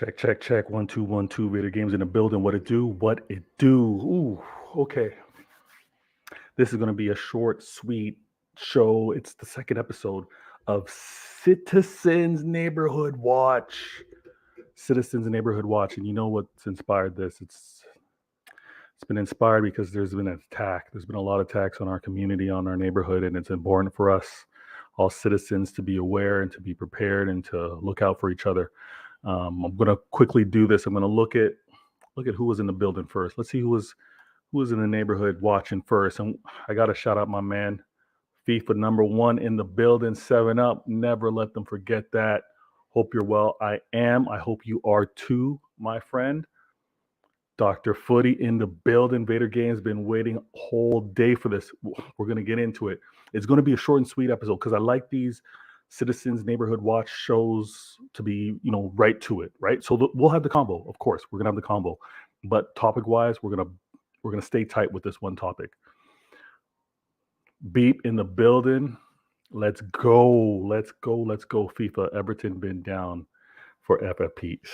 Check, check, check. 1 2 1 2. Raider Games in the building. What it do? What it do? Ooh, okay. This is going to be a short, sweet show. It's the second episode of Citizens Neighborhood Watch. Citizens Neighborhood Watch. And you know what's inspired this? It's been inspired because there's been an attack. There's been a lot of attacks on our community, on our neighborhood, and it's important for us, all citizens, to be aware and to be prepared and to look out for each other. I'm going to quickly do this. I'm going to look at who was in the building first. Let's see who was in the neighborhood watching first. And I got to shout out my man, FIFA #1 in the building, 7-Up. Never let them forget that. Hope you're well. I am. I hope you are too, my friend. Dr. Footy in the building. Vader Games been waiting a whole day for this. We're going to get into it. It's going to be a short and sweet episode because I like these Citizens Neighborhood Watch shows to be, right to it, right? So we'll have the combo, of course. We're gonna have the combo, but topic-wise, we're gonna stay tight with this one topic. Beep in the building. Let's go. FIFA. Everton been down for FFPs.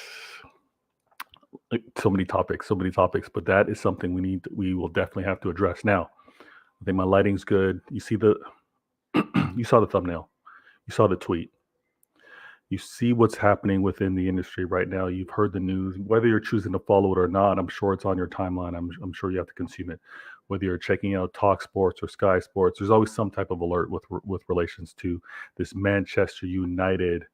So many topics, but that is something we will definitely have to address now. I think my lighting's good. You saw the thumbnail. You saw the tweet. You see what's happening within the industry right now. You've heard the news. Whether you're choosing to follow it or not, I'm sure it's on your timeline. I'm sure you have to consume it. Whether you're checking out TalkSport or Sky Sports, there's always some type of alert with relations to this Manchester United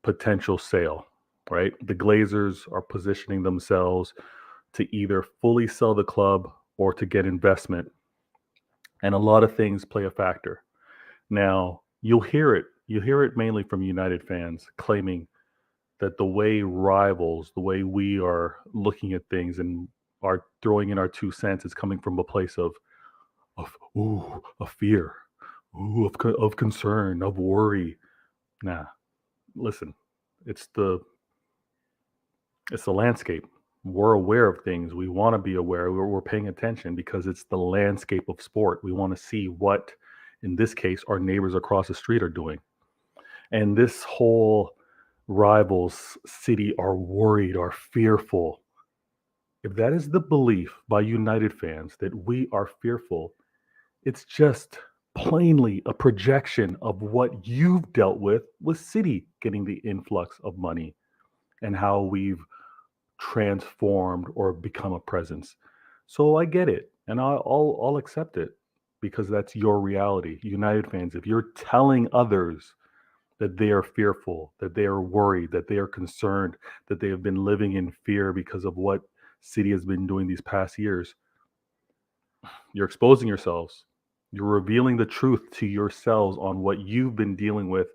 potential sale, right? The Glazers are positioning themselves to either fully sell the club or to get investment. And a lot of things play a factor. Now, you'll hear it. You hear it mainly from United fans claiming that the way rivals, the way we are looking at things and are throwing in our 2 cents is coming from a place of fear, of concern, of worry. Nah, listen, it's the landscape. We're aware of things. We want to be aware. We're paying attention because it's the landscape of sport. We want to see what, in this case, our neighbors across the street are doing. And this whole rivals city are worried, are fearful. If that is the belief by United fans that we are fearful, it's just plainly a projection of what you've dealt with City getting the influx of money and how we've transformed or become a presence. So I get it, and I'll accept it because that's your reality. United fans, if you're telling others that they are fearful, that they are worried, that they are concerned, that they have been living in fear because of what City has been doing these past years, you're exposing yourselves. You're revealing the truth to yourselves on what you've been dealing with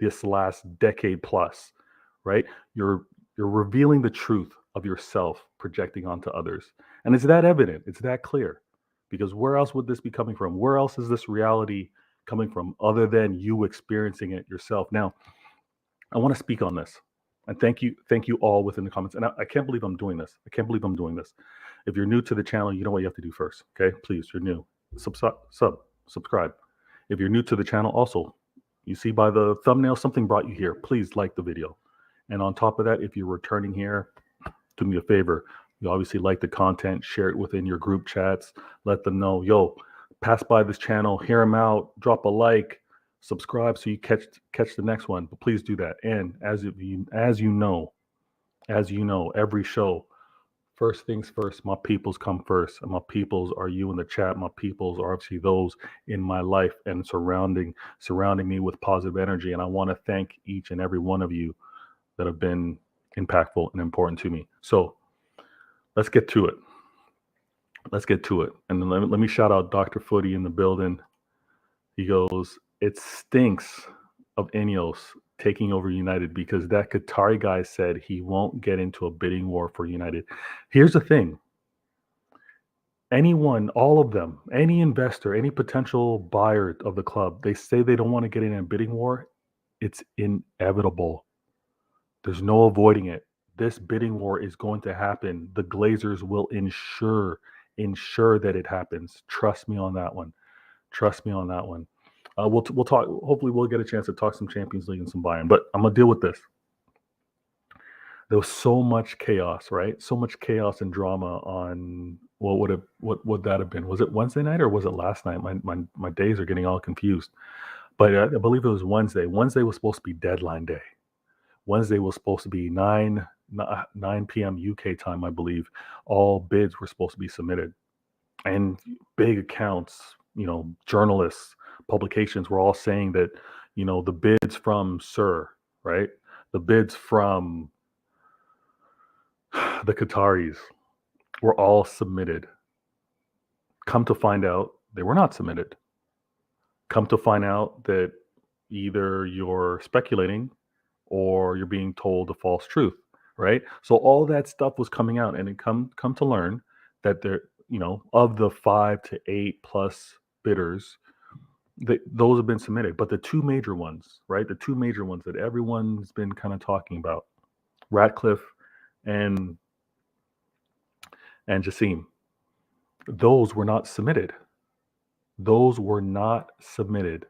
this last decade plus, right? You're revealing the truth of yourself, projecting onto others. And it's that evident, it's that clear. Because where else would this be coming from? Where else is this reality coming from other than you experiencing it yourself? Now, I want to speak on this. And thank you all within the comments. And I can't believe I'm doing this. If you're new to the channel, you know what you have to do first. Okay, please, you're new. Subscribe. If you're new to the channel, also, you see by the thumbnail, something brought you here. Please like the video. And on top of that, if you're returning here, do me a favor. You obviously like the content, share it within your group chats, let them know, yo, pass by this channel, hear them out, drop a like, subscribe so you catch the next one. But please do that. And as you know, every show, first things first, my peoples come first. And my peoples are you in the chat. My peoples are obviously those in my life and surrounding me with positive energy. And I want to thank each and every one of you that have been impactful and important to me. So let's get to it. And then let me shout out Dr. Footy in the building. He goes, it stinks of Ineos taking over United because that Qatari guy said he won't get into a bidding war for United. Here's the thing. Anyone, all of them, any investor, any potential buyer of the club, they say they don't want to get in a bidding war. It's inevitable. There's no avoiding it. This bidding war is going to happen. The Glazers will ensure that it happens. Trust me on that one. We'll talk. Hopefully, we'll get a chance to talk some Champions League and some Bayern. But I'm gonna deal with this. There was so much chaos, right? So much chaos and drama on what would that have been? Was it Wednesday night or was it last night? My days are getting all confused. But I believe it was Wednesday. Wednesday was supposed to be deadline day. Wednesday was supposed to be 9 p.m. UK time, I believe. All bids were supposed to be submitted. And big accounts, journalists, publications were all saying that, the bids from Sir, right? The bids from the Qataris were all submitted. Come to find out, they were not submitted. Come to find out that either you're speculating or you're being told a false truth, right? So all that stuff was coming out, and it come to learn that there, of the 5 to 8 plus bidders, those have been submitted. But the two major ones, right? The two major ones that everyone's been kind of talking about, Ratcliffe and Jassim, those were not submitted. Those were not submitted.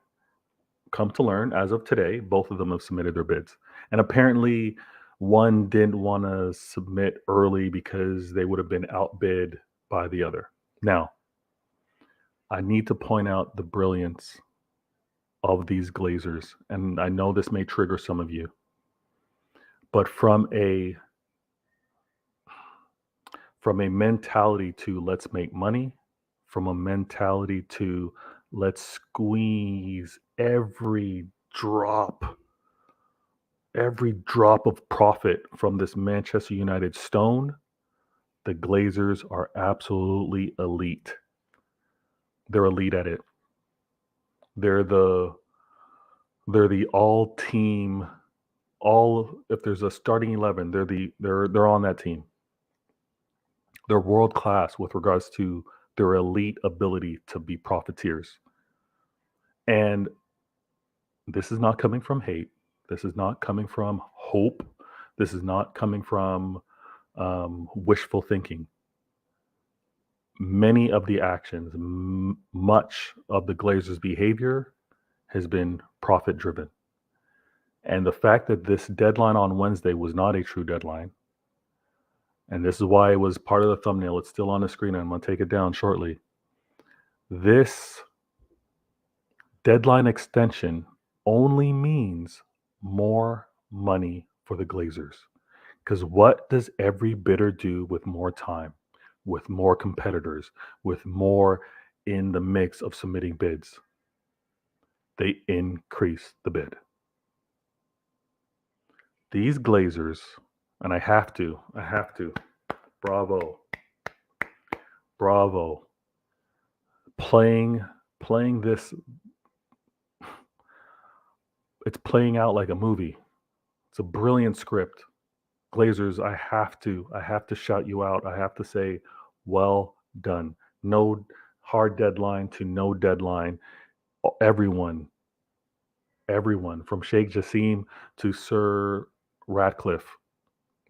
Come to learn, as of today, both of them have submitted their bids. And apparently, one didn't want to submit early because they would have been outbid by the other. Now, I need to point out the brilliance of these Glazers. And I know this may trigger some of you. But from a mentality to let's make money, from a mentality to let's squeeze every drop of profit from this Manchester United stone, the Glazers are absolutely elite. They're elite at it. They're the all team, if there's a starting 11, they're on that team. They're world class with regards to their elite ability to be profiteers. And this is not coming from hate. This is not coming from hope. This is not coming from wishful thinking. Many of the actions, much of the Glazers' behavior has been profit driven. And the fact that this deadline on Wednesday was not a true deadline, and this is why it was part of the thumbnail, it's still on the screen, and I'm going to take it down shortly. This deadline extension only means more money for the Glazers. Because what does every bidder do with more time, with more competitors, with more in the mix of submitting bids? They increase the bid. These Glazers, and I have to, bravo, playing this, it's playing out like a movie. It's a brilliant script. Glazers, I have to shout you out. I have to say, well done. No hard deadline to no deadline. Everyone from Sheikh Jassim to Sir Ratcliffe,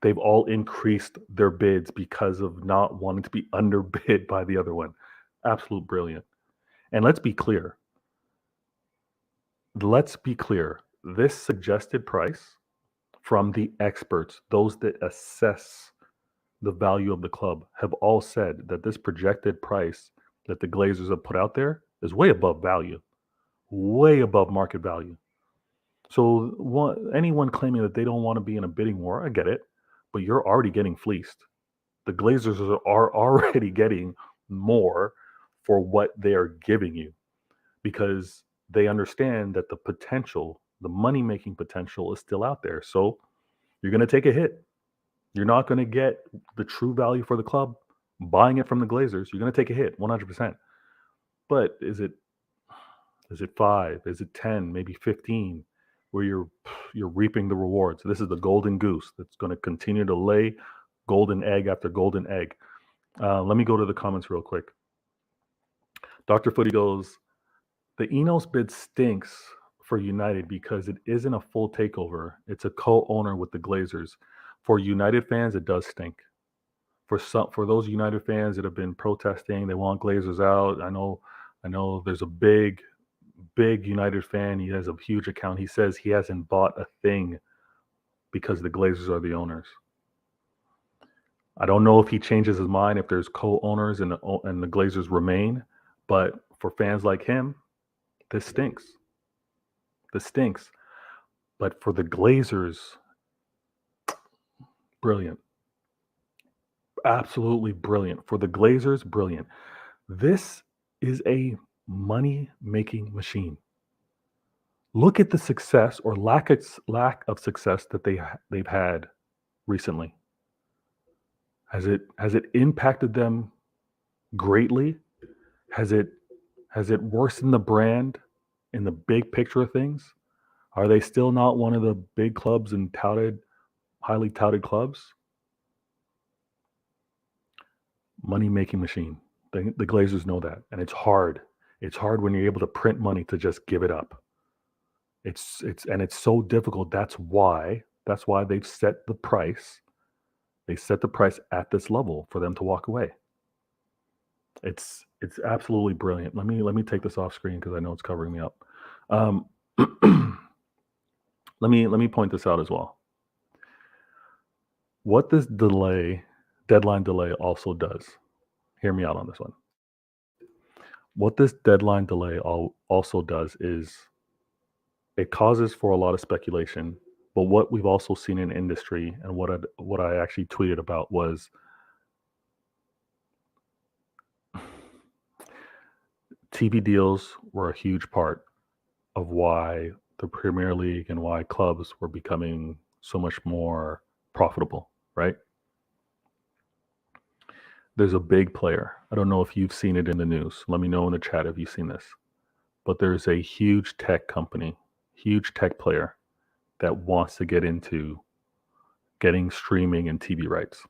they've all increased their bids because of not wanting to be underbid by the other one. Absolute brilliant. And let's be clear. This suggested price from the experts, those that assess the value of the club, have all said that this projected price that the Glazers have put out there is way above value, way above market value. So anyone claiming that they don't want to be in a bidding war, I get it, but you're already getting fleeced. The Glazers are already getting more for what they are giving you, because they understand that the potential, the money-making potential, is still out there. So you're going to take a hit. You're not going to get the true value for the club buying it from the Glazers. You're going to take a hit, 100%. But is it 5? Is it 10? Maybe 15? Where you're reaping the rewards. This is the golden goose that's going to continue to lay golden egg after golden egg. Let me go to the comments real quick. Dr. Footy goes, the Enos bid stinks for United because it isn't a full takeover. It's a co-owner with the Glazers. For United fans, it does stink. For those United fans that have been protesting, they want Glazers out. I know there's a big United fan. He has a huge account. He says he hasn't bought a thing because the Glazers are the owners. I don't know if he changes his mind if there's co-owners and the Glazers remain, but for fans like him, this stinks. This stinks. But for the Glazers, brilliant. Absolutely brilliant. For the Glazers, brilliant. This is a money-making machine. Look at the success or lack of success that they've had recently. Has it impacted them greatly? Has it worsened the brand in the big picture of things? Are they still not one of the big clubs and highly touted clubs? Money-making machine. The Glazers know that, and it's hard. It's hard when you're able to print money to just give it up. It's so difficult. That's why they've set the price. They set the price at this level for them to walk away. It's absolutely brilliant. Let me take this off screen because I know it's covering me up. Let me point this out as well. What this deadline delay also does, hear me out on this one. What this deadline delay also does is it causes for a lot of speculation. But what we've also seen in industry, and what I actually tweeted about, was TV deals were a huge part of why the Premier League and why clubs were becoming so much more profitable, right? There's a big player. I don't know if you've seen it in the news. Let me know in the chat if you've seen this. But there's a huge tech company, huge tech player that wants to get into getting streaming and TV rights.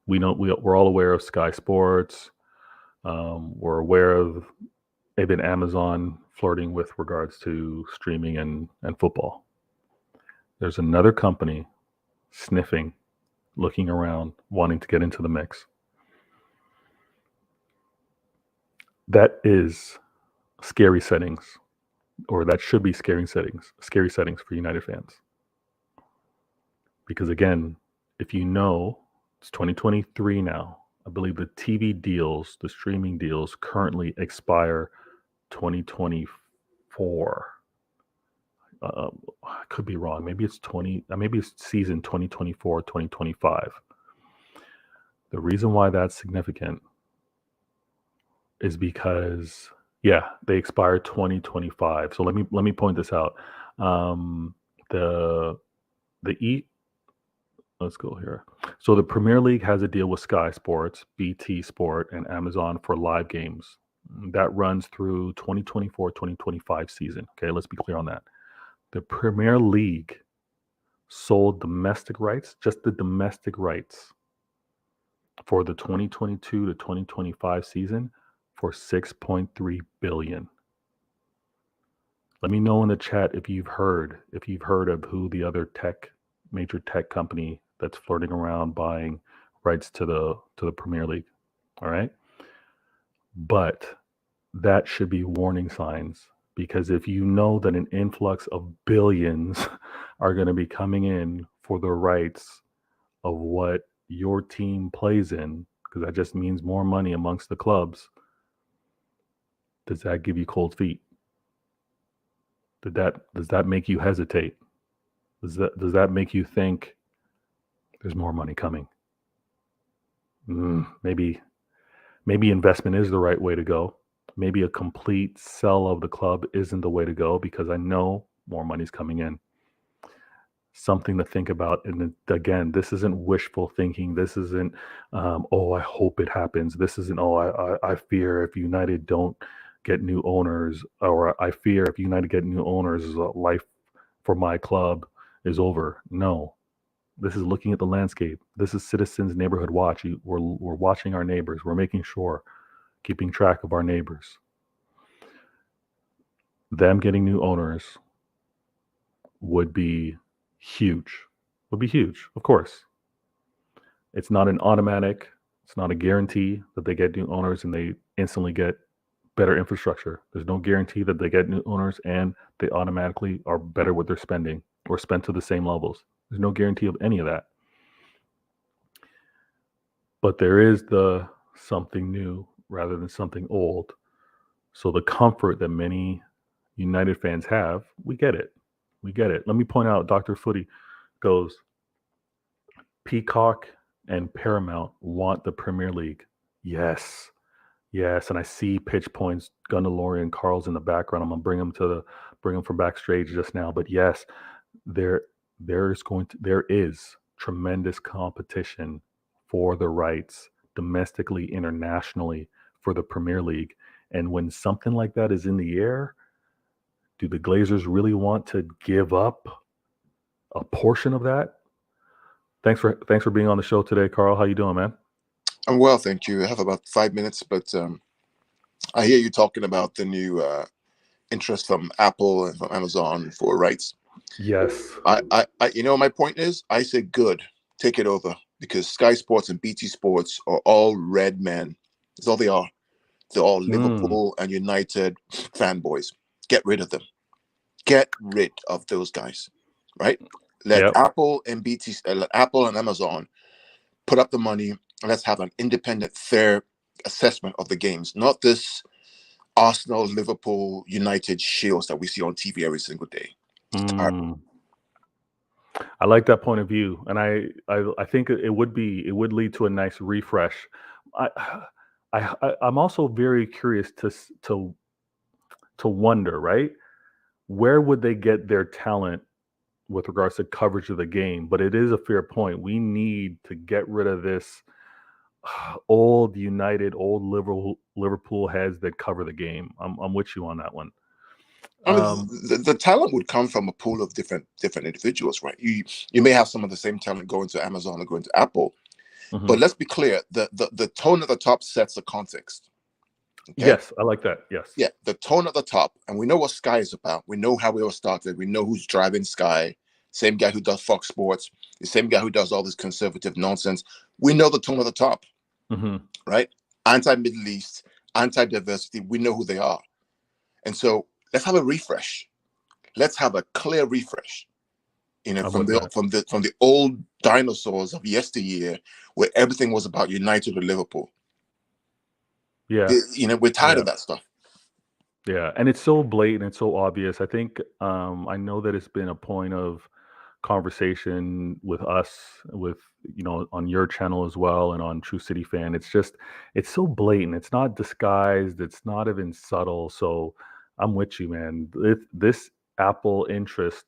We're all aware of Sky Sports. We're aware of even Amazon flirting with regards to streaming and football. There's another company sniffing, looking around, wanting to get into the mix. That is scary settings, or that should be scary settings for United fans. Because again, if you know, it's 2023 now. I believe the TV deals, the streaming deals currently expire 2024. I could be wrong. Maybe it's season 2024, 2025. The reason why that's significant is because, they expire 2025. So let me point this out. Let's go here. So the Premier League has a deal with Sky Sports, BT Sport, and Amazon for live games. That runs through 2024-2025 season. Okay, let's be clear on that. The Premier League sold domestic rights, just the domestic rights, for the 2022 to 2025 season for $6.3 billion. Let me know in the chat if you've heard of who the other major tech company that's flirting around buying rights to the Premier League. All right. But that should be warning signs, because if you know that an influx of billions are going to be coming in for the rights of what your team plays in, because that just means more money amongst the clubs, does that give you cold feet? Does that make you hesitate? Does that make you think there's more money coming? Maybe investment is the right way to go. Maybe a complete sell of the club isn't the way to go, because I know more money's coming in. Something to think about. And again, this isn't wishful thinking. This isn't, I hope it happens. This isn't, I fear if United don't get new owners, or I fear if United get new owners, life for my club is over. No, this is looking at the landscape. This is Citizens Neighborhood Watch. We're watching our neighbors. We're making sure, keeping track of our neighbors. Them getting new owners would be huge. Of course. It's not an automatic, it's not a guarantee that they get new owners and they instantly get better infrastructure. There's no guarantee that they get new owners and they automatically are better with their spending or spent to the same levels. There's no guarantee of any of that. But there is the something new rather than something old. So the comfort that many United fans have, we get it. We get it. Let me point out, Dr. Footy goes, Peacock and Paramount want the Premier League. Yes. Yes. And I see Pitch Points, Gundalorian, Carl's in the background. I'm gonna bring him from backstage just now. But yes, there is tremendous competition for the rights domestically, internationally for the Premier League. And when something like that is in the air, do the Glazers really want to give up a portion of that? Thanks for being on the show today, Carl. How you doing, man? I'm well, thank you. I have about 5 minutes, but I hear you talking about the new interest from Apple and from Amazon for rights. Yes. I my point is, I say good, take it over, because Sky Sports and BT Sports are all red men. That's all they are. They're all Liverpool and United fanboys. Get rid of them. Get rid of those guys, right? Let Apple and let Apple and Amazon put up the money, and let's have an independent, fair assessment of the games, not this Arsenal, Liverpool, United shields that we see on TV every single day. I like that point of view, and I think it would lead to a nice refresh. I'm also very curious to wonder, right? Where would they get their talent with regards to coverage of the game? But it is a fair point. We need to get rid of this old United, old Liverpool heads that cover the game. I'm with you on that one. I mean, the talent would come from a pool of different individuals, right? You may have some of the same talent going to Amazon or going to Apple, but let's be clear: the tone at the top sets the context. Okay? Yes, I like that. Yes. Yeah, the tone at the top, and we know what Sky is about. We know how we all started. We know who's driving Sky. Same guy who does Fox Sports. The same guy who does all this conservative nonsense. We know the tone at the top, right? Anti-Middle East, anti-diversity. We know who they are, and so let's have a refresh. Let's have a clear refresh. From the old dinosaurs of yesteryear, where everything was about United or Liverpool. Yeah, we're tired of that stuff. Yeah, and it's so blatant, it's so obvious. I think I know that it's been a point of conversation with us, with on your channel as well, and on True City Fan. It's so blatant. It's not disguised. It's not even subtle. So I'm with you, man. This Apple interest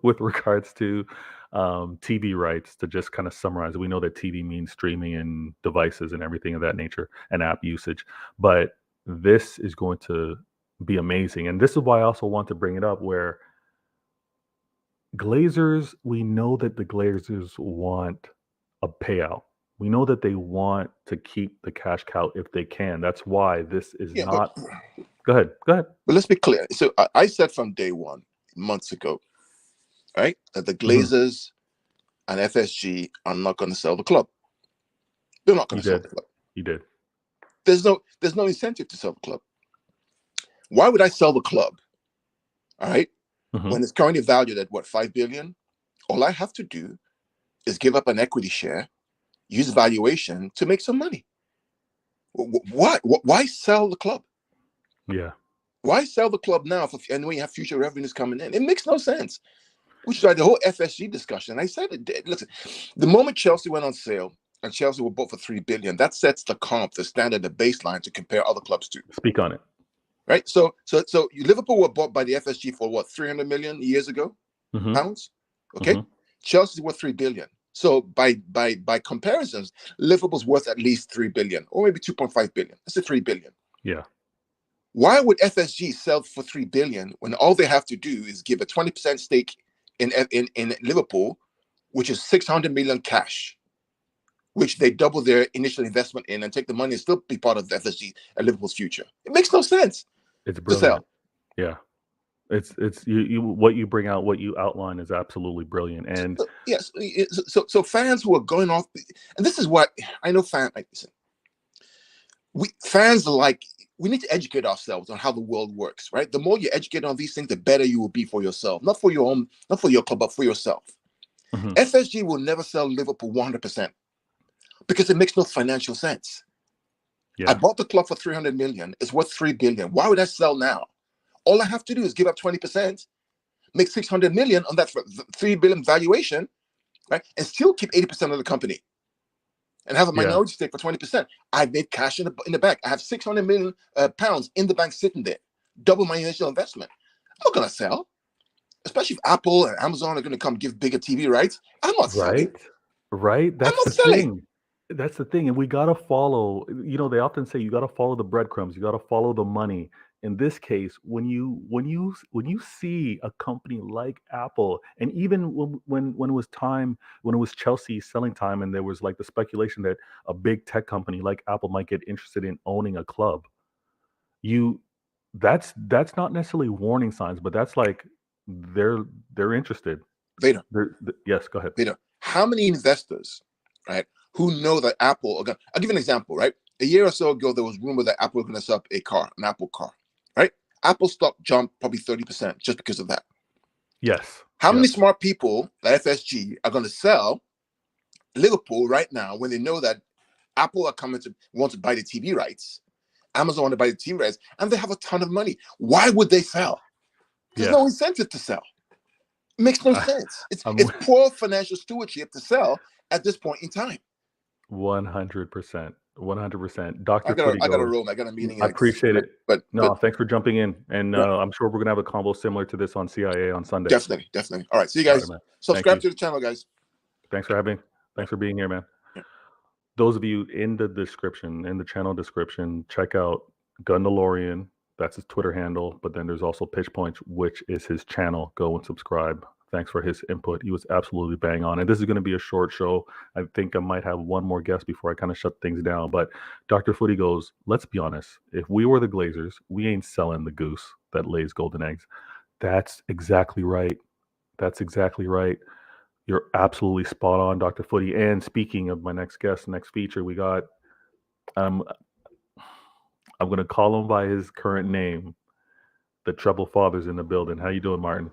with regards to TV rights, to just kind of summarize, we know that TV means streaming and devices and everything of that nature and app usage, but this is going to be amazing. And this is why I also want to bring it up, where Glazers, we know that the Glazers want a payout. We know that they want to keep the cash cow if they can. That's why this is not. Go ahead. But let's be clear. So I said from day one, months ago, right, that the Glazers and FSG are not going to sell the club. They're not going to sell the club. You did. There's no incentive to sell the club. Why would I sell the club? All right. When it's currently valued at what, 5 billion? All I have to do is give up an equity share, use valuation to make some money. Why sell the club? Yeah. Why sell the club now and when you have future revenues coming in? It makes no sense. Which is why the whole FSG discussion, I said it. Listen, the moment Chelsea went on sale and Chelsea were bought for 3 billion, that sets the comp, the standard, the baseline to compare other clubs to. Speak on it. Right. So Liverpool were bought by the FSG for what, 300 million years ago? Pounds. Okay. Chelsea's worth 3 billion. So by comparisons, Liverpool's worth at least 3 billion, or maybe 2.5 billion. That's a 3 billion. Yeah. Why would FSG sell for 3 billion when all they have to do is give a 20% stake in Liverpool, which is 600 million cash, which they double their initial investment in and take the money and still be part of the FSG and Liverpool's future? It makes no sense. It's brilliant. Yeah. It's you what you bring out, what you outline is absolutely brilliant. And yes, so fans who are going off, and this is what I know, we need to educate ourselves on how the world works, right? The more you educate on these things, the better you will be for yourself, not for your own, not for your club, but for yourself. FSG will never sell Liverpool 100%, because it makes no financial sense. Yeah. I bought the club for 300 million. It's worth 3 billion. Why would I sell now? All I have to do is give up 20%, make 600 million on that 3 billion valuation, right? And still keep 80% of the company and have a minority stake for 20%. I've made cash in the bank. I have 600 million pounds in the bank sitting there, double my initial investment. I'm not going to sell, especially if Apple and Amazon are going to come give bigger TV rights. I'm not selling. Right. That's I'm not the selling. thing. That's the thing. And we got to follow, they often say you got to follow the breadcrumbs. You got to follow the money. In this case, when you see a company like Apple, and even when it was time, when it was Chelsea selling time, and there was like the speculation that a big tech company like Apple might get interested in owning a club, that's not necessarily warning signs, but that's like they're interested. Vader. Yes, go ahead. Vader. How many investors, right, who know that Apple? I'll give you an example, right? A year or so ago, there was rumor that Apple was going to sell an Apple car, right? Apple stock jumped probably 30% just because of that. Yes. How many smart people at FSG are going to sell Liverpool right now when they know that Apple are coming to want to buy the TV rights, Amazon want to buy the TV rights, and they have a ton of money? Why would they sell? There's no incentive to sell. It makes no sense. It's poor financial stewardship to sell at this point in time. 100%. 100%. Dr. I got a room. I got a meeting. I appreciate it. But thanks for jumping in. And I'm sure we're going to have a combo similar to this on CIA on Sunday. Definitely. All right. See you guys. Right, subscribe to the channel, guys. Thanks for being here, man. Yeah. Those of you in the channel description, check out Gundalorian. That's his Twitter handle. But then there's also Pitch Points, which is his channel. Go and subscribe. Thanks for his input. He was absolutely bang on. And this is going to be a short show. I think I might have one more guest before I kind of shut things down. But Dr. Footy goes, let's be honest. If we were the Glazers, we ain't selling the goose that lays golden eggs. That's exactly right. You're absolutely spot on, Dr. Footy. And speaking of my next guest, next feature, we got, I'm going to call him by his current name. The Trouble Father's in the building. How you doing, Martin?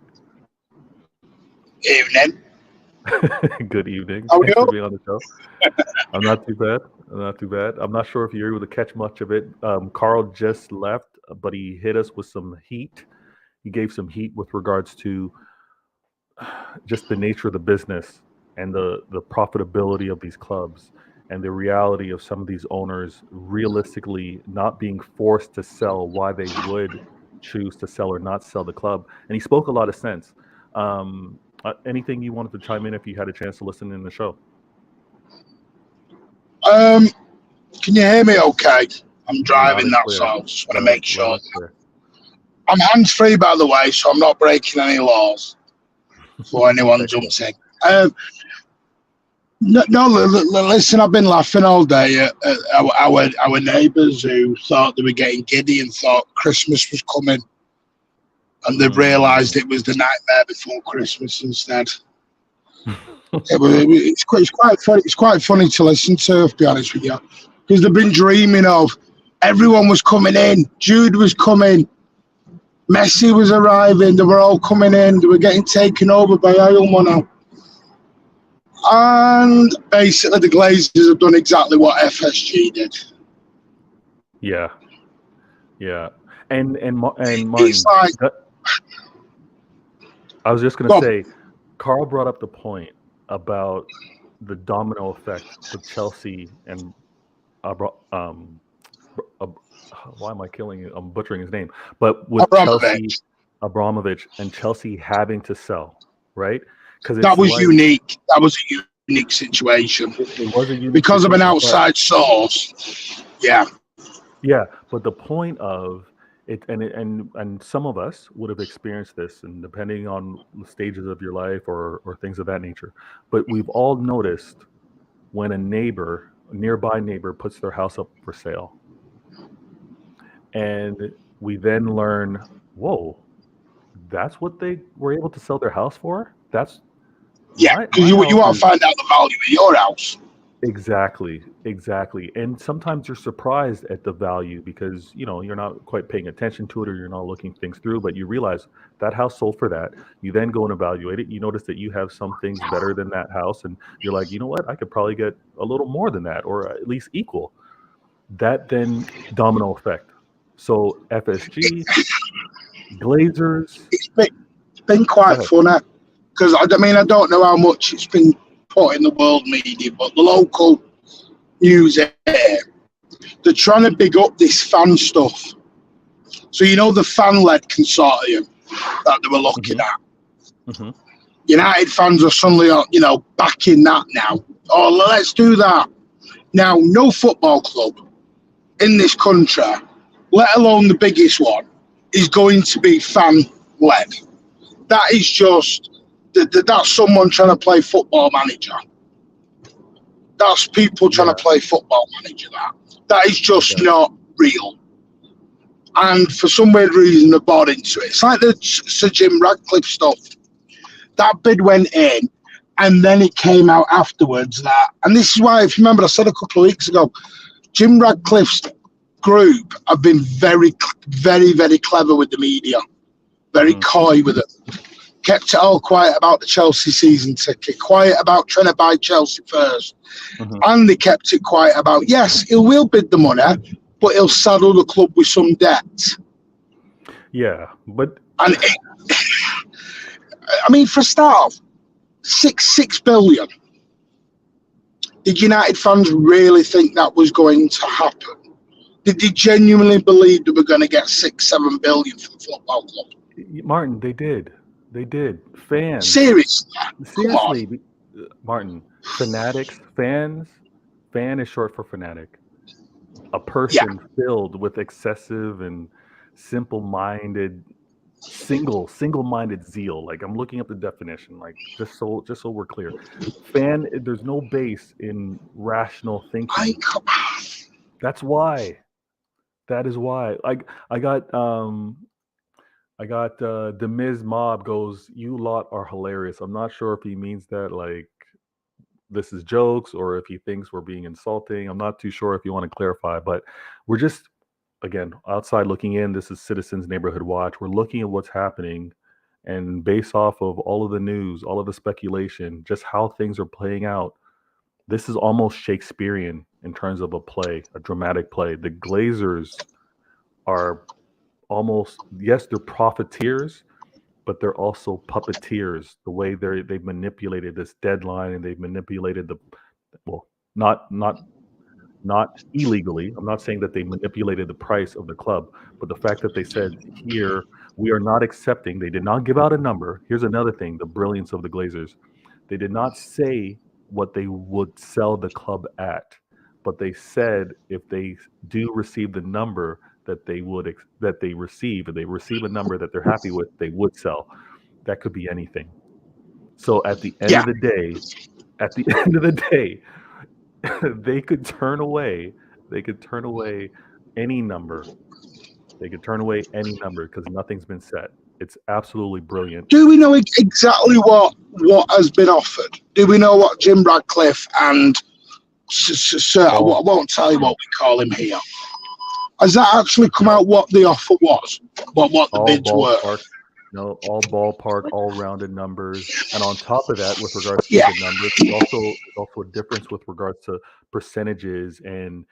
Evening. Good evening. How are Thanks you? for being on the show. I'm not too bad. I'm not sure if you're able to catch much of it. Carl just left, but he hit us with some heat. He gave some heat with regards to just the nature of the business and the profitability of these clubs and the reality of some of these owners realistically not being forced to sell, why they would choose to sell or not sell the club. And he spoke a lot of sense. Anything you wanted to chime in if you had a chance to listen in the show? Can you hear me okay? I'm driving, that's all. Just want to make sure. I'm hands-free, by the way, so I'm not breaking any laws before anyone jumps in. Listen, I've been laughing all day at our neighbours who thought they were getting giddy and thought Christmas was coming. And they've realised it was the nightmare before Christmas instead. It's quite funny. It's quite funny to listen to be honest with you, because they've been dreaming of everyone was coming in. Jude was coming. Messi was arriving. They were all coming in. They were getting taken over by Iron Mono. And basically, the Glazers have done exactly what FSG did. Yeah. And Martin. It's like. I was just going to say, Carl brought up the point about the domino effect with Chelsea and why am I killing you? I'm butchering his name. But with Abramovich and Chelsea having to sell, right? Because that was unique. That was a unique situation. It was a unique because situation, of an outside source. Yeah. Yeah, but the point of it, and some of us would have experienced this, and depending on the stages of your life or things of that nature. But we've all noticed when a nearby neighbor puts their house up for sale, and we then learn, whoa, that's what they were able to sell their house for? That's because you want to find out the value of your house. Exactly, exactly. And sometimes you're surprised at the value because, you're not quite paying attention to it or you're not looking things through, but you realize that house sold for that. You then go and evaluate it. You notice that you have some things better than that house, and you're like, you know what? I could probably get a little more than that or at least equal. That then domino effect. So FSG, Glazers. It's been quite funny because I don't know how much it's been put in the world media, but the local news here, they're trying to big up this fan stuff. So the fan-led consortium that they were looking at. United fans are suddenly, backing that now. Oh, let's do that. Now, no football club in this country, let alone the biggest one, is going to be fan-led. That is just, that's someone trying to play Football Manager. That's people trying to play Football Manager, that is just not real. And for some weird reason, they bought into it. It's like the Sir Jim Radcliffe stuff. That bid went in, and then it came out afterwards that, and this is why, if you remember, I said a couple of weeks ago, Jim Radcliffe's group have been very, very, very clever with the media, very coy with it. Kept it all quiet about the Chelsea season ticket, quiet about trying to buy Chelsea first. And they kept it quiet about, yes, he will bid the money, but he'll saddle the club with some debt. Yeah, but... And for a start, 6 billion. Did United fans really think that was going to happen? Did they genuinely believe they were going to get 6-7 billion from the football club? Martin, they did. Fans. Seriously? Martin. Fanatics. Fans. Fan is short for fanatic. A person filled with excessive and simple-minded, single-minded zeal. Like, I'm looking up the definition. Like, just so we're clear. Fan. There's no base in rational thinking. That's why. That is why. Like, I got the Miz Mob goes, "You lot are hilarious." I'm not sure if he means that like this is jokes or if he thinks we're being insulting. I'm not too sure if you want to clarify, but we're just, again, outside looking in. This is Citizens Neighborhood Watch. We're looking at what's happening, and based off of all of the news, all of the speculation, just how things are playing out, this is almost Shakespearean in terms of a dramatic play. The Glazers are almost, yes, they're profiteers, but they're also puppeteers. The way they've manipulated this deadline, and they've manipulated not illegally. I'm not saying that they manipulated the price of the club, but the fact that they said, here, we are not accepting. They did not give out a number. Here's another thing, the brilliance of the Glazers. They did not say what they would sell the club at, but they said if they do receive the number that they receive, if they receive a number that they're happy with, they would sell. That could be anything. So at the end of the day, they could turn away any number. They could turn away any number because nothing's been set. It's absolutely brilliant. Do we know exactly what has been offered? Do we know what Jim Radcliffe and I won't tell you what we call him here. Has that actually come out what the offer was? What the bids were? No, all ballpark, all rounded numbers. And on top of that, with regards to the numbers, there's also a difference with regards to percentages and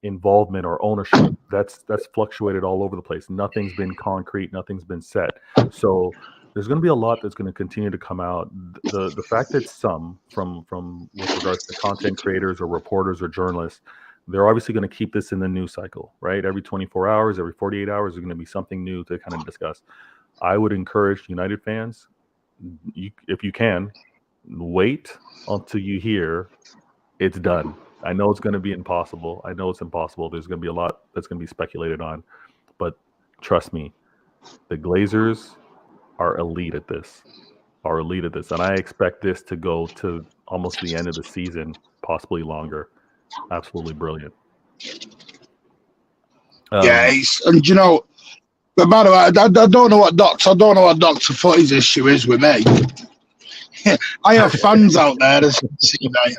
involvement or ownership. That's fluctuated all over the place. Nothing's been concrete, nothing's been set. So there's going to be a lot that's going to continue to come out. The fact that some from with regards to content creators or reporters or journalists, they're obviously going to keep this in the news cycle, right? Every 24 hours, every 48 hours, there's going to be something new to kind of discuss. I would encourage United fans, if you can, wait until you hear it's done. I know it's going to be impossible. I know it's impossible. There's going to be a lot that's going to be speculated on. But trust me, the Glazers are elite at this. And I expect this to go to almost the end of the season, possibly longer. Absolutely brilliant. And you know, but by the way, I don't know what Dr. Footy's issue is with me. I have fans out there that see me.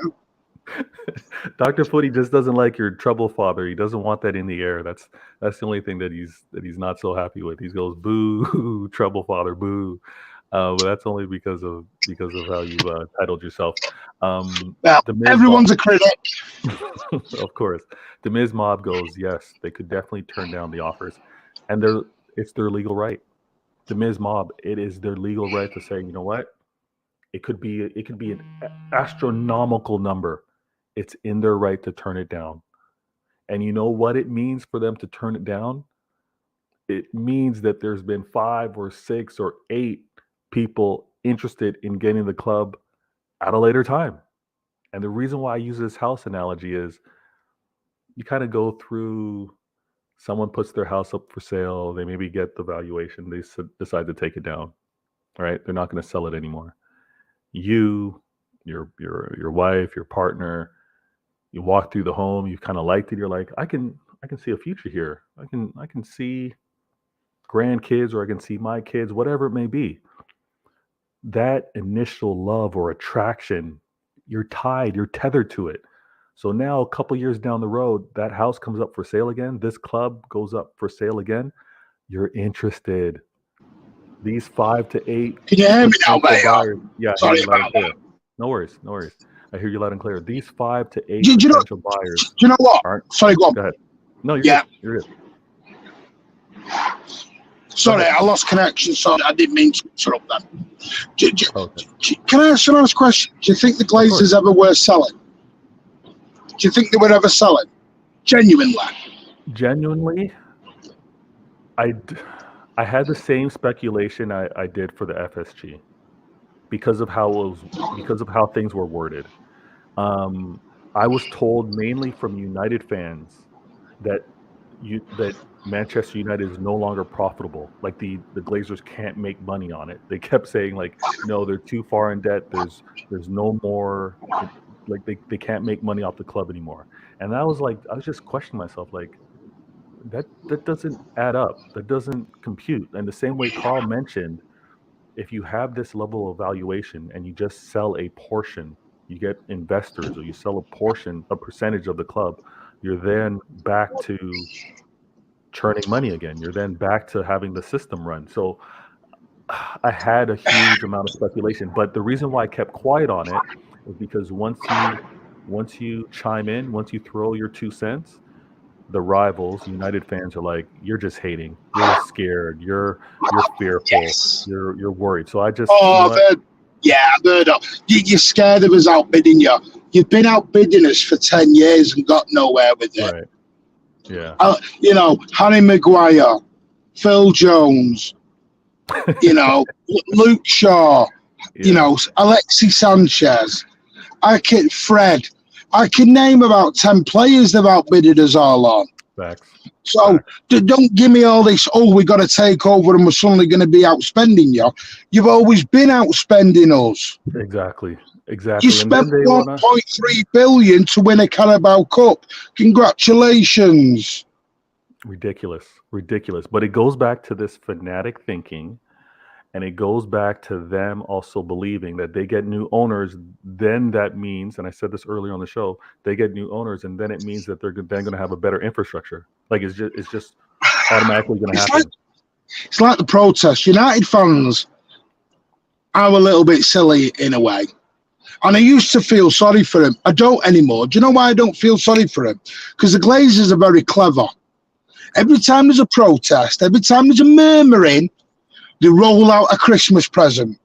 Dr. Footy just doesn't like your trouble father. He doesn't want that in the air. That's the only thing that he's not so happy with. He goes, boo, trouble father, boo. But that's only because of how you titled yourself. Well, The Miz everyone's a critic. of course. The Miz Mob goes, yes, they could definitely turn down the offers, and it's their legal right. The Miz Mob, it is their legal right to say, you know what, it could be an astronomical number. It's in their right to turn it down. And you know what it means for them to turn it down? It means that there's been 5 or 6 or 8 people interested in getting the club at a later time. And the reason why I use this house analogy is you kind of go through, someone puts their house up for sale, they maybe get the valuation, they decide to take it down, right? They're not going to sell it anymore. You, your wife, your partner, you walk through the home, you kind of liked it, you're like, I can see a future here. I can see grandkids, or I can see my kids, whatever it may be. That initial love or attraction, you're tethered to it. So now a couple years down the road, that house comes up for sale again, this club goes up for sale again, you're interested. These 5 to 8 Can you hear me now, mate? buyers, yeah, I hear Sorry you loud and about clear. that. No worries. I hear you loud and clear. These 5 to 8 Do you know- potential buyers Do you know what? aren't. Sorry, go on. Go ahead. No, you're Yeah. good. You're good. Sorry, I lost connection. Sorry, I didn't mean to interrupt that. Okay. Can I ask you another question? Do you think the Glazers ever were selling? Do you think they were ever selling? Genuinely? Genuinely, I had the same speculation I did for the FSG because of how things were worded. I was told mainly from United fans that Manchester United is no longer profitable. Like the Glazers can't make money on it. They kept saying like, no, they're too far in debt. There's no more, like they can't make money off the club anymore. And I was just questioning myself, like that doesn't add up. That doesn't compute. And the same way Carl mentioned, if you have this level of valuation and you just sell a portion, you get investors, or you sell a percentage of the club, you're then back to churning money again. You're then back to having the system run. So I had a huge amount of speculation, but the reason why I kept quiet on it is because once you chime in, once you throw your 2 cents, the rivals, United fans, are like, you're just hating, you're scared, you're fearful, Yes. you're worried. So I just, I've heard. Yeah, I've heard of. You're scared of us outbidding you. You've been outbidding us for 10 years and got nowhere with it. right, yeah, Harry Maguire, Phil Jones, Luke Shaw, yeah. Alexis Sanchez, Fred. I can name about 10 players they've outbidded us all on. Facts. So don't give me all this, we got to take over and we're suddenly going to be outspending you. You've always been outspending us. Exactly. You spent 1.3 billion to win a Carabao Cup. Congratulations. Ridiculous. But it goes back to this fanatic thinking, and it goes back to them also believing that they get new owners. Then that means, and I said this earlier on the show, they get new owners, and then it means that they're then going to have a better infrastructure. Like it's just automatically going to happen. It's like the protest. United fans are a little bit silly in a way. And I used to feel sorry for him. I don't anymore. Do you know why I don't feel sorry for him? Because the Glazers are very clever. Every time there's a protest, every time there's a murmuring, they roll out a Christmas present.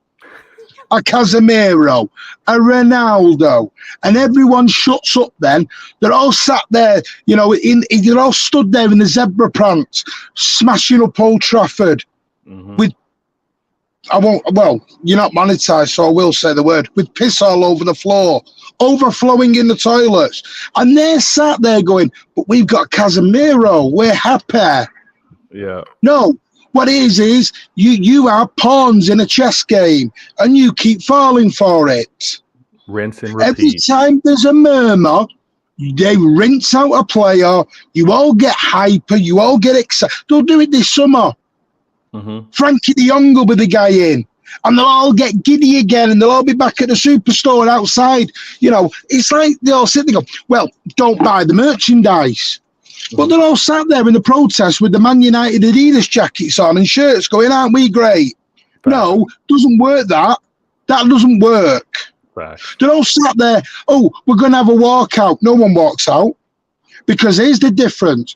A Casemiro, a Ronaldo, and everyone shuts up then. They're all sat there, they're all stood there in the zebra pants, smashing up Old Trafford with, you're not monetized, so I will say the word, with piss all over the floor, overflowing in the toilets. And they're sat there going, but we've got Casemiro, we're happy. Yeah. No. What it is you are pawns in a chess game and you keep falling for it. Rinse and repeat. Every time there's a murmur, they rinse out a player, you all get hyper, you all get excited. They'll do it this summer. Frankie de Jong will be the guy in. And they'll all get giddy again, and they'll all be back at the superstore outside. You know, it's like they all sit there and go, well, don't buy the merchandise. But they're all sat there in the protest with the Man United Adidas jackets on and shirts going, aren't we great? Fact. No, doesn't work that. That doesn't work. Fact. They're all sat there, oh, we're going to have a walkout. No one walks out. Because here's the difference.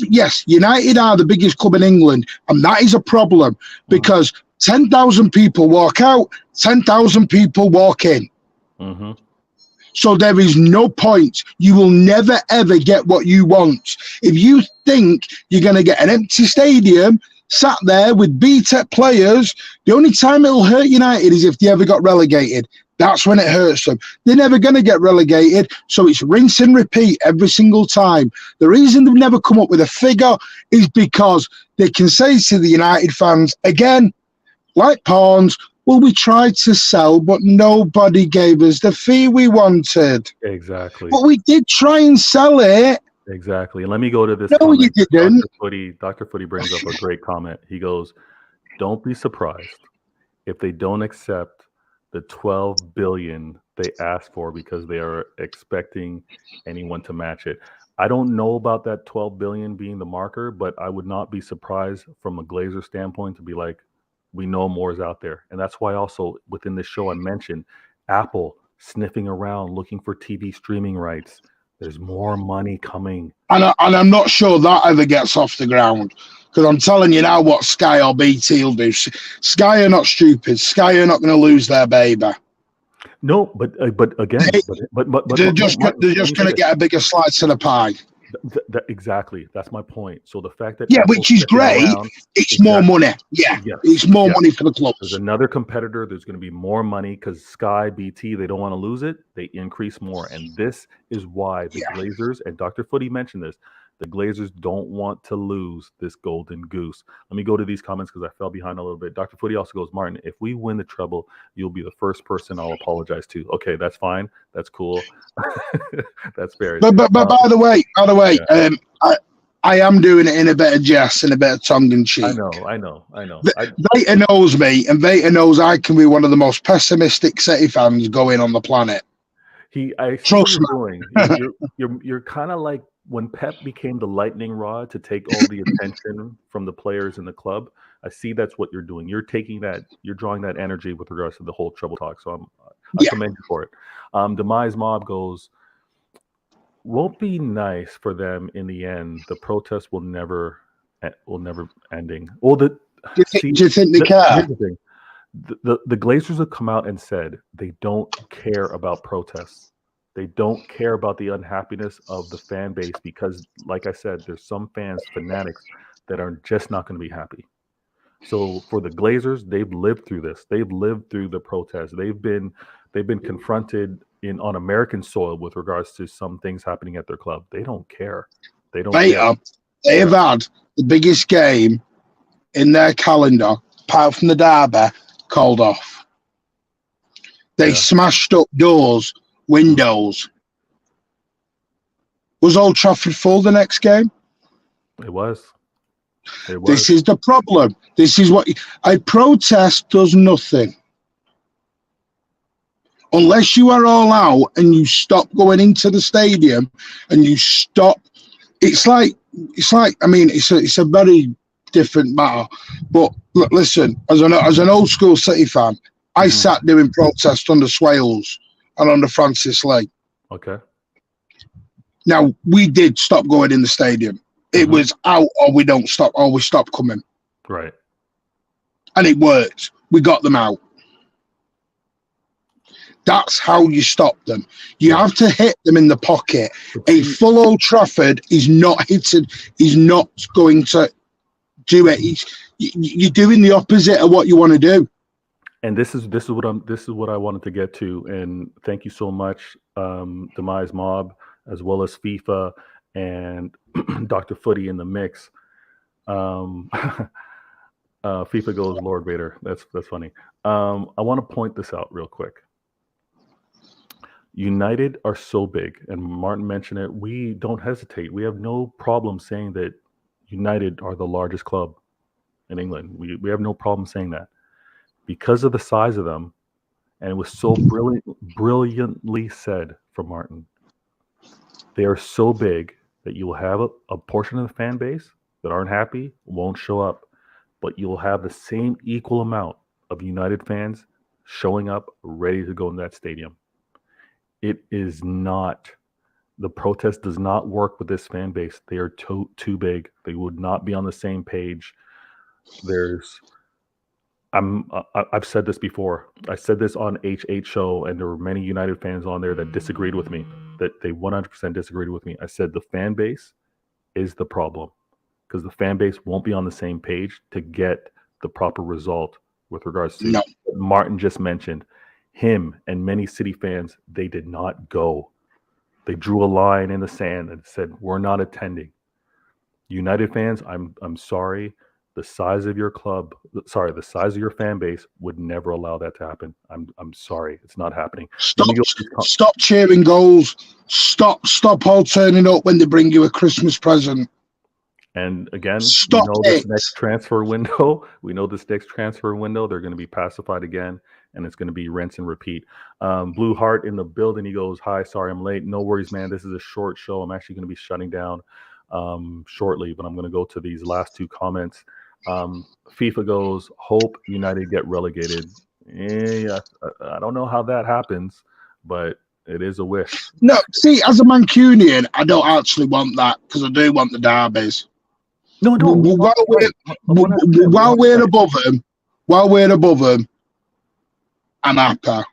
Yes, United are the biggest club in England, and that is a problem because 10,000 people walk out, 10,000 people walk in. Mm-hmm. So there is no point. You will never, ever get what you want. If you think you're going to get an empty stadium, sat there with B-Tech players, the only time it'll hurt United is if they ever got relegated. That's when it hurts them. They're never going to get relegated, so it's rinse and repeat every single time. The reason they've never come up with a figure is because they can say to the United fans, again, like pawns, well, we tried to sell, but nobody gave us the fee we wanted. Exactly. But we did try and sell it. Exactly. And let me go to this No, comment. you didn't. Dr. Footy brings up a great comment. He goes, don't be surprised if they don't accept the 12 billion they asked for because they are expecting anyone to match it. I don't know about that 12 billion being the marker, but I would not be surprised from a Glazer standpoint to be like, we know more is out there. And that's why also within this show I mentioned Apple sniffing around looking for TV streaming rights. There's more money coming. And I'm not sure that ever gets off the ground. Because I'm telling you now what Sky or BT will do. Sky are not stupid. Sky are not going to lose their baby. No, but again, but they're just going to get a bigger slice of the pie. Exactly. That's my point. So the fact that which is great. It's more money. Yeah, it's more money for the clubs. There's another competitor. There's going to be more money because Sky, BT, they don't want to lose it. They increase more, and this is why the Glazers and Dr. Footy mentioned this. The Glazers don't want to lose this golden goose. Let me go to these comments because I fell behind a little bit. Dr. Footy also goes, Martin, if we win the treble, you'll be the first person I'll apologize to. Okay, that's fine. That's cool. That's fair. But by the way, I am doing it in a bit of jest and a bit of tongue in cheek. I know. Vader knows me, and Vader knows I can be one of the most pessimistic City fans going on the planet. Trust me. You're kind of like when Pep became the lightning rod to take all the attention from the players in the club. I see that's what you're doing. You're taking that, you're drawing that energy with regards to the whole treble talk. So I commend you for it. Demise Mob goes, won't be nice for them in the end. The protest will never ending. Well, do you think they care? Here's the thing. The Glazers have come out and said they don't care about protests. They don't care about the unhappiness of the fan base because, like I said, there's some fans, fanatics, that are just not going to be happy. So for the Glazers, they've lived through this. They've lived through the protests. They've been confronted on American soil with regards to some things happening at their club. They don't care. They have had the biggest game in their calendar, apart from the derby, called off. They smashed up doors, windows. Was Old Trafford full the next game? It was. This is the problem. This is what a protest does nothing. Unless you are all out and you stop going into the stadium and you stop. It's like I mean, it's a very different matter. But listen, as an old school City fan, I sat doing protests under Swales and under Francis Lee. Okay. Now we did stop going in the stadium. It was out or we don't stop or we stop coming. Right. And it worked. We got them out. That's how you stop them. You have to hit them in the pocket. A full Old Trafford is not hitting. He's not going to do it. You're doing the opposite of what you want to do. And this is what I wanted to get to. And thank you so much, Demise Mob, as well as FIFA and Dr. Footy in the mix. FIFA goes Lord Vader. That's funny. I want to point this out real quick. United are so big, and Martin mentioned it. We don't hesitate. We have no problem saying that United are the largest club in England. We have no problem saying that. because of the size of them, and it was so brilliantly said from Martin. They are so big that you will have a portion of the fan base that aren't happy, won't show up, but you'll have the same equal amount of United fans showing up, ready to go in that stadium. It is not, the protest does not work with this fan base. They are too big. They would not be on the same page. I've said this before. I said this on H8 show, and there were many United fans on there that disagreed with me, that they 100% disagreed with me. I said the fan base is the problem, because the fan base won't be on the same page to get the proper result with regards to what Martin just mentioned. Him and many City fans, they did not go. They drew a line in the sand and said, we're not attending. United fans, I'm sorry. The size of your size of your fan base would never allow that to happen. I'm sorry, it's not happening. Stop cheering goals. Stop all turning up when they bring you a Christmas present. And again, Stop this next transfer window. We know this next transfer window, they're going to be pacified again, and it's going to be rinse and repeat. Blue Heart in the building. He goes, "Hi, sorry I'm late. No worries, man. This is a short show. I'm actually going to be shutting down shortly, but I'm going to go to these last two comments." FIFA goes, "Hope United get relegated." Yeah, I don't know how that happens, but it is a wish. No, see, as a Mancunian, I don't actually want that, because I do want the derbies. No. While we're above them, I'm happy.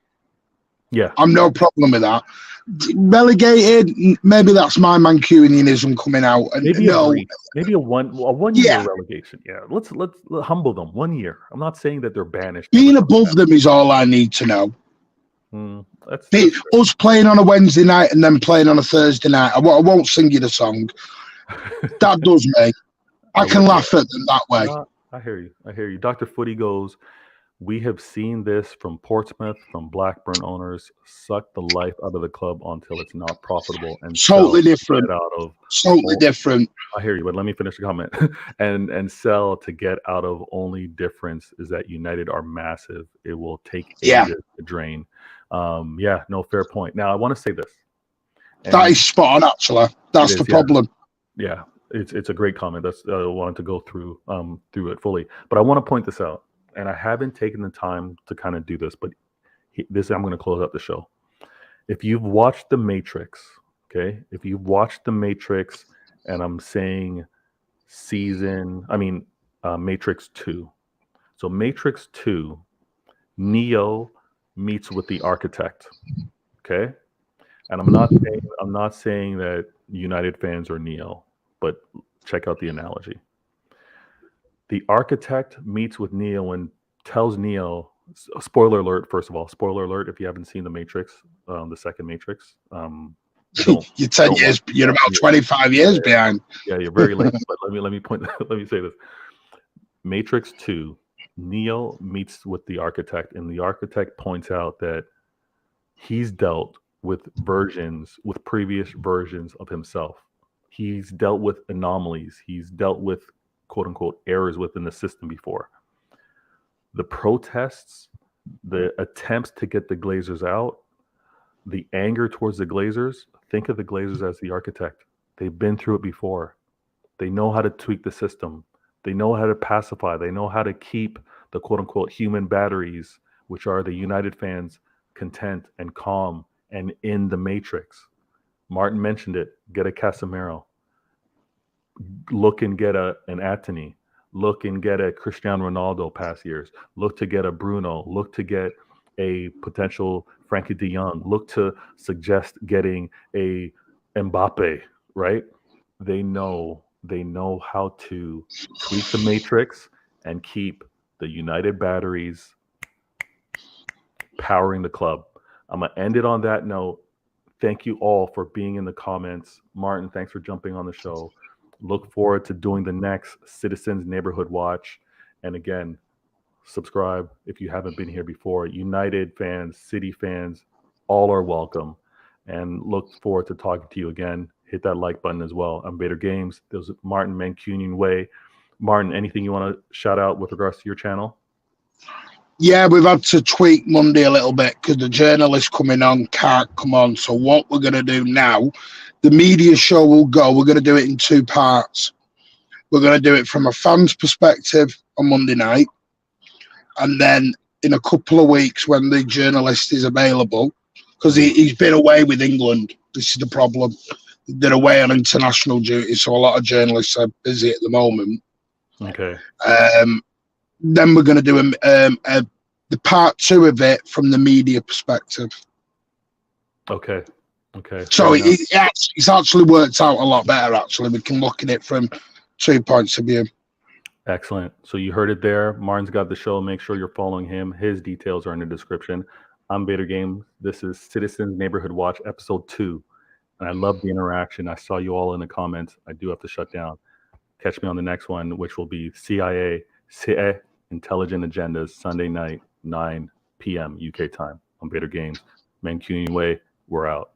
Yeah, I'm no problem with that. Relegated, maybe that's my Mancunianism coming out. And maybe a one year relegation. Yeah, let's humble them 1 year. I'm not saying that they're banished. Being above them is all I need to know. Us playing on a Wednesday night and then playing on a Thursday night. I won't sing you the song. That does me. I can laugh at them that way. I hear you. Dr. Footy goes, "We have seen this from Portsmouth, from Blackburn owners suck the life out of the club until it's not profitable and totally different. Different. I hear you, but let me finish the comment. and sell to get out of. Only difference is that United are massive. It will take ages to drain." No, fair point. Now I want to say this. That is spot on, actually. That's the problem. Yeah, it's a great comment. That's I wanted to go through it fully, but I want to point this out. And I haven't taken the time to kind of do this, but I'm going to close out the show. If you've watched The Matrix, okay? If you've watched The Matrix, and I'm saying Matrix 2. So Matrix 2, Neo meets with the architect, okay? And I'm not saying that United fans are Neo, but check out the analogy. The architect meets with Neo and tells Neo, spoiler alert, first of all, spoiler alert if you haven't seen The Matrix, the second Matrix. You're 10 years, you're about 25 years behind. Yeah, you're very late, but let me say this. Matrix 2, Neo meets with the architect, and the architect points out that he's dealt with previous versions of himself. He's dealt with anomalies. He's dealt with quote unquote errors within the system before. The protests, the attempts to get the Glazers out, the anger towards the Glazers, think of the Glazers as the architect. They've been through it before. They know how to tweak the system. They know how to pacify. They know how to keep the quote unquote human batteries, which are the United fans, content and calm and in the Matrix. Martin mentioned it. Get a Casemiro. Look and get an Antony. Look and get a Cristiano Ronaldo past years. Look to get a Bruno. Look to get a potential Frankie de Jong. Look to suggest getting a Mbappe, right? They know how to tweak the Matrix and keep the United batteries powering the club. I'm going to end it on that note. Thank you all for being in the comments. Martin, thanks for jumping on the show. Look forward to doing the next Citizens Neighborhood Watch. And again, subscribe if you haven't been here before. United fans, City fans, all are welcome. And look forward to talking to you again. Hit that like button as well. I'm Vader Games. There's Martin Mancunian Way. Martin, anything you want to shout out with regards to your channel? Yeah, we've had to tweak Monday a little bit because the journalists coming on can't come on. So what we're going to do now, the media show will go. We're going to do it in 2 parts. We're going to do it from a fan's perspective on Monday night. And then in a couple of weeks when the journalist is available, because he's been away with England. This is the problem. They're away on international duty, so a lot of journalists are busy at the moment. Okay. Then we're going to do the part 2 of it from the media perspective. Okay. So it's actually worked out a lot better, actually. We can look at it from 2 points of view. Excellent. So you heard it there. Martin's got the show. Make sure you're following him. His details are in the description. I'm Vader Game. This is Citizens Neighborhood Watch, episode 2. And I love the interaction. I saw you all in the comments. I do have to shut down. Catch me on the next one, which will be CIA Intelligent Agendas, Sunday night, 9 p.m. UK time on Vader Games. Mancunian Way, we're out.